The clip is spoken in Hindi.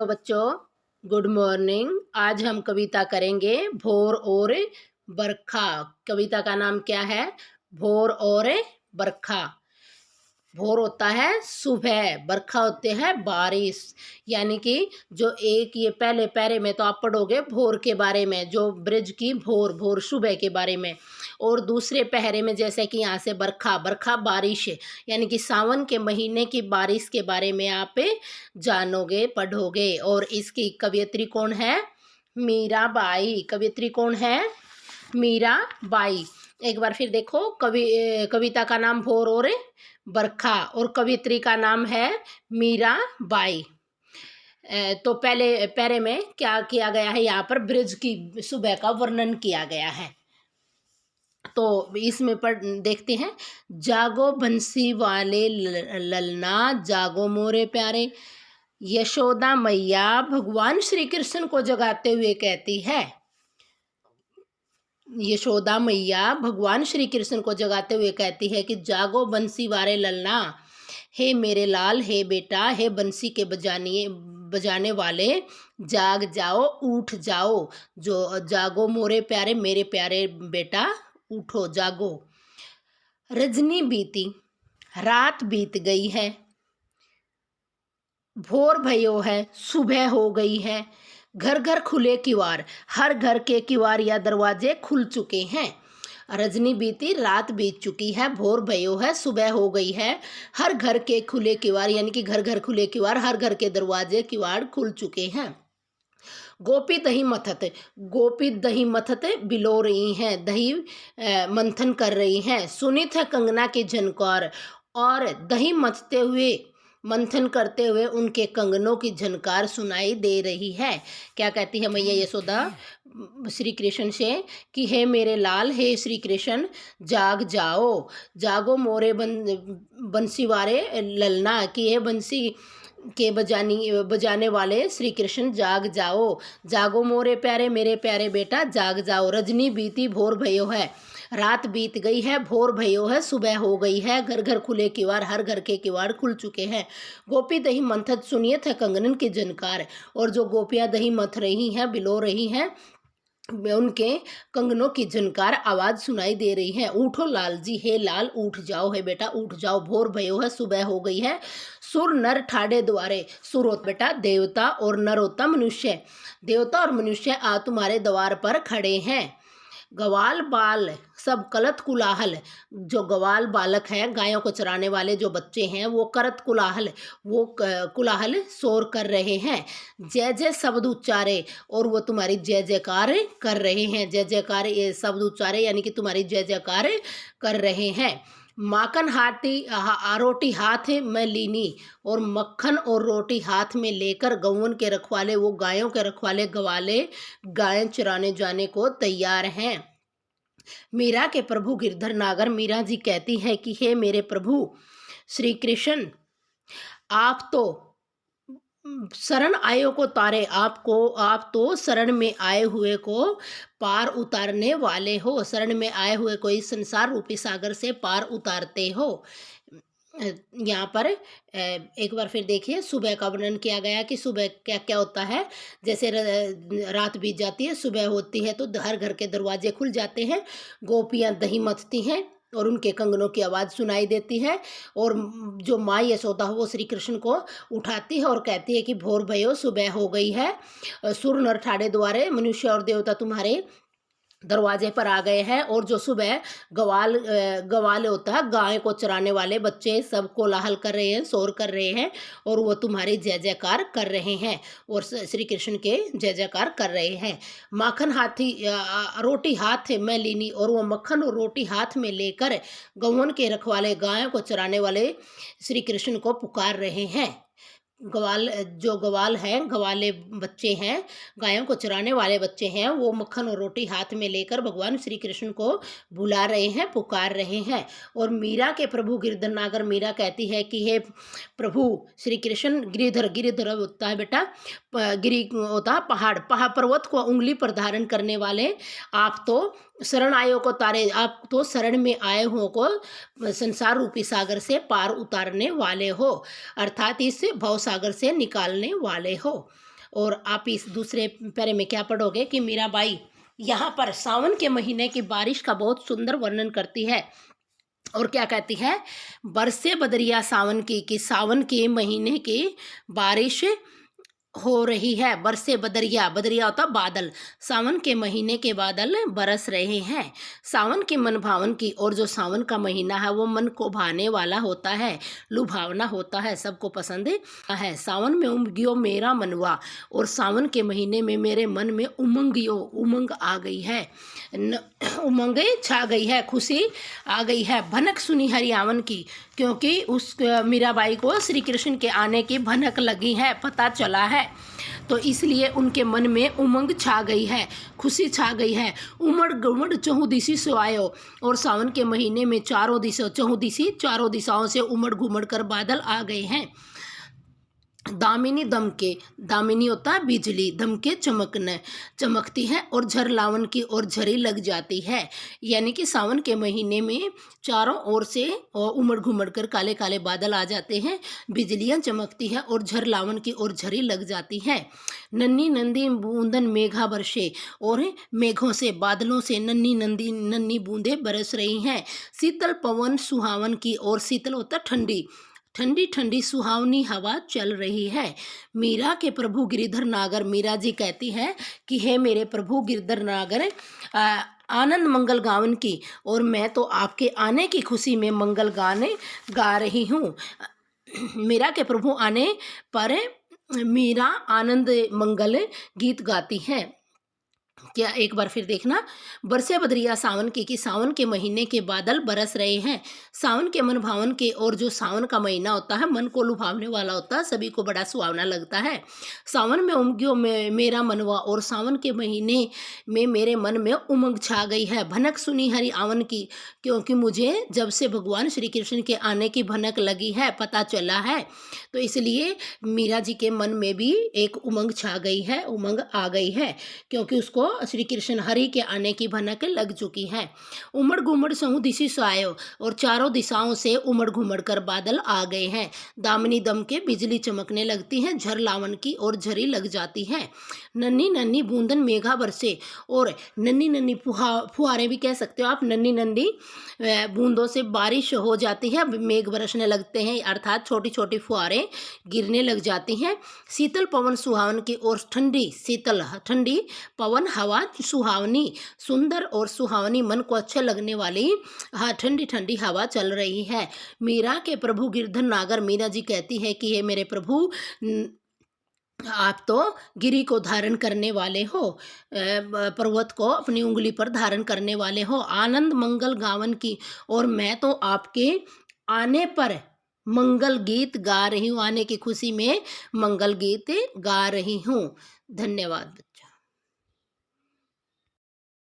तो बच्चों, गुड मॉर्निंग। आज हम कविता करेंगे भोर और बरखा। कविता का नाम क्या है? भोर और बरखा। भोर होता है सुबह, बरखा होते हैं बारिश। यानी कि जो एक ये पहले पैरे में तो आप पढ़ोगे भोर के बारे में, जो ब्रिज की भोर भोर सुबह के बारे में। और दूसरे पहरे में जैसे कि यहाँ से बरखा, बरखा बारिश है, यानी कि सावन के महीने की बारिश के बारे में आप जानोगे, पढ़ोगे। और इसकी कवयित्री कौन है? मीराबाई। कवयित्री कौन है? मीराबाई। एक बार फिर देखो, कविता का नाम भोर और बरखा और कवित्री का नाम है मीराबाई। तो पहले पैरे में क्या किया गया है? यहाँ पर ब्रिज की सुबह का वर्णन किया गया है। तो इसमें पढ़ देखते हैं। जागो बंसी वाले ललना, जागो मोरे प्यारे। यशोदा मैया भगवान श्री कृष्ण को जगाते हुए कहती है। यशोदा मैया भगवान श्री कृष्ण को जगाते हुए कहती है कि जागो बंसी वारे ललना, हे मेरे लाल, हे बेटा, हे बंसी के बजाने वाले, जाग जाओ, उठ जाओ। जो जागो मोरे प्यारे, मेरे प्यारे बेटा, उठो, जागो। रजनी बीती, रात बीत गई है, भोर भयो है, सुबह हो गई है। घर घर खुले किवाड़, हर घर के किवाड़ या दरवाजे खुल चुके हैं। रजनी बीती, रात बीत चुकी है, भोर भयो है, सुबह हो गई है। हर घर के खुले किवाड़, यानी कि घर घर खुले किवाड़, हर घर के दरवाजे किवाड़ खुल चुके हैं। गोपी दही मथत, गोपी दही मथत बिलो रही हैं, दही मंथन कर रही हैं। सुनित है कंगना की झनकार, और दही मथते हुए, मंथन करते हुए उनके कंगनों की झनकार सुनाई दे रही है। क्या कहती है मैया यशोदा श्री कृष्ण से कि हे मेरे लाल, हे श्री कृष्ण, जाग जाओ, जागो मोरे बंसी वारे ललना, कि हे बंसी के बजाने वाले श्री कृष्ण, जाग जाओ, जागो मोरे प्यारे, मेरे प्यारे बेटा, जाग जाओ। रजनी बीती, भोर भयो है, रात बीत गई है, भोर भयो है, सुबह हो गई है। घर घर खुले किवाड़, हर घर के किवाड़ खुल चुके हैं। गोपी दही मंथत, सुनियत है कंगनन की झनकार। और जो गोपियाँ दही मथ रही हैं, बिलो रही हैं, उनके कंगनों की झनकार आवाज सुनाई दे रही है। उठो लाल जी, हे लाल, उठ जाओ, है बेटा, उठ जाओ, भोर भयो है, सुबह हो गई है। सुर नर ठाड़े द्वारे, सुर होता बेटा देवता और नर होता मनुष्य। देवता और मनुष्य आ तुम्हारे द्वार पर खड़े हैं। गवाल बाल सब कलत कुलाहल, जो गवाल बालक हैं, गायों को चराने वाले जो बच्चे हैं, वो करत कुलाहल, वो कुलाहल शोर कर रहे हैं। जय जय शब्द उच्चारे, और वो तुम्हारी जय जयकार कर रहे हैं। जय जयकार ये शब्द उच्चारे, यानी कि तुम्हारी जय जयकार कर रहे हैं। माखन रोटी हाथ में लीनी, और मक्खन और रोटी हाथ में लेकर गौवन के रखवाले, वो गायों के रखवाले गवाले गायें चराने जाने को तैयार हैं। मीरा के प्रभु गिरधर नागर, मीरा जी कहती है कि हे मेरे प्रभु श्री कृष्ण, आप तो शरण आयो को तारे, आप तो शरण में आए हुए को पार उतारने वाले हो। शरण में आए हुए को इस संसार रूपी सागर से पार उतारते हो। यहाँ पर एक बार फिर देखिए, सुबह का वर्णन किया गया कि सुबह क्या क्या होता है। जैसे रात बीत जाती है, सुबह होती है, तो हर घर के दरवाजे खुल जाते हैं। गोपियाँ दही मथती हैं और उनके कंगनों की आवाज़ सुनाई देती है। और जो माँ यशोदा वो श्री कृष्ण को उठाती है और कहती है कि भोर भयो, सुबह हो गई है। सुर नर ठाड़े द्वारे, मनुष्य और देवता तुम्हारे दरवाजे पर आ गए हैं। और जो सुबह गवाल होता है, गाय को चराने वाले बच्चे सब कोलाहल कर रहे हैं, शोर कर रहे हैं, और वो तुम्हारी जय जयकार कर रहे हैं और श्री कृष्ण के जय जयकार कर रहे हैं। माखन रोटी हाथ में लीनी, और वो मक्खन और रोटी हाथ में लेकर गौवन के रखवाले, गायों को चराने वाले श्री कृष्ण को पुकार रहे हैं। जो गवाल हैं, गवाले बच्चे हैं, गायों को चराने वाले बच्चे हैं, वो मक्खन और रोटी हाथ में लेकर भगवान श्री कृष्ण को बुला रहे हैं, पुकार रहे हैं। और मीरा के प्रभु गिरधर नागर, मीरा कहती है कि हे प्रभु श्री कृष्ण, गिरिधर होता है बेटा, गिरी होता है पहाड़, पर्वत को उंगली पर धारण करने वाले, आप तो शरण आयो को तारे, आप तो शरण में आए हो को संसार रूपी सागर से पार उतारने वाले हो, अर्थात इस भव सागर से निकालने वाले हो। और आप इस दूसरे पैरे में क्या पढ़ोगे कि मीराबाई यहाँ पर सावन के महीने की बारिश का बहुत सुंदर वर्णन करती है और क्या कहती है, बरसे बदरिया सावन की, कि सावन के महीने की बारिश हो रही है। बरसे बदरिया, बदरिया होता बादल, सावन के महीने के बादल बरस रहे हैं। सावन के मन भावन की, और जो सावन का महीना है वो मन को भाने वाला होता है, लुभावना होता है, सबको पसंद है। सावन में उमगियो मेरा मनवा, और सावन के महीने में मेरे मन में उमंग आ गई है, उमंग छा गई है, खुशी आ गई है। भनक सुनी हरियावन की, क्योंकि उस मीराबाई को श्री कृष्ण के आने की भनक लगी है, पता चला है, तो इसलिए उनके मन में उमंग छा गई है, खुशी छा गई है। उमड़ गुमड़ चहुदिशी से आयो, और सावन के महीने में चारों दिशाओं से उमड़ घुमड़ कर बादल आ गए हैं। दामिनी दमके, दामिनी होता है बिजली, दमके चमकती है, और झर लावन की और झरी लग जाती है। यानी कि सावन के महीने में चारों ओर से उमड़ घुमड़ कर काले काले बादल आ जाते हैं, बिजलियां चमकती है और झर लावन की और झरी लग जाती है। नन्ही नंदी बूंदन मेघा बरसे, और मेघों से, बादलों से नन्ही बूंदें बरस रही हैं। शीतल पवन सुहावन की, और शीतल होता ठंडी ठंडी ठंडी सुहावनी हवा चल रही है। मीरा के प्रभु गिरिधर नागर, मीरा जी कहती है कि हे मेरे प्रभु गिरधर नागर, आनंद मंगल गावन की, और मैं तो आपके आने की खुशी में मंगल गाने गा रही हूँ। मीरा के प्रभु आने पर मीरा आनंद मंगल गीत गाती है। क्या एक बार फिर देखना, बरसे बदरिया सावन की, कि सावन के महीने के बादल बरस रहे हैं। सावन के मन भावन के, और जो सावन का महीना होता है मन को लुभावने वाला होता है, सभी को बड़ा सुहावना लगता है। सावन में उमगियो मेरा मनवा, और सावन के महीने में मेरे मन में उमंग छा गई है। भनक सुनी हरि आवन की, क्योंकि मुझे जब से भगवान श्री कृष्ण के आने की भनक लगी है, पता चला है, तो इसलिए मीरा जी के मन में भी एक उमंग छा गई है, उमंग आ गई है, क्योंकि उसको श्री कृष्ण हरि के आने की भनक लग चुकी है। उमड़ घुमड़ सहु दिशि से आयो, और चारों दिशाओं से उमड़ घुमड़ कर बादल आ गए हैं। दामिनी दम के बिजली चमकने लगती है, झर लावन की और झरी लग जाती है। नन्ही नन्ही बूंदन मेघा बरसे, और नन्ही नन्ही फुहारें भी कह सकते हो आप, नन्ही नन्ही बूंदों से बारिश हो जाती है, मेघ बरसने लगते हैं, अर्थात छोटी छोटी फुहारें गिरने लग जाती हैं। शीतल पवन सुहावन की, और ठंडी पवन हवा सुहावनी, सुंदर और सुहावनी, मन को अच्छे लगने वाली ठंडी ठंडी हवा चल रही है। मीरा के प्रभु गिरधर नागर, मीरा जी कहती है कि हे मेरे प्रभु, आप तो गिरी को धारण करने वाले हो, पर्वत को अपनी उंगली पर धारण करने वाले हो। आनंद मंगल गावन की, और मैं तो आपके आने पर मंगल गीत गा रही हूँ, आने की खुशी में मंगल गीत गा रही हूँ। धन्यवाद बच्चों।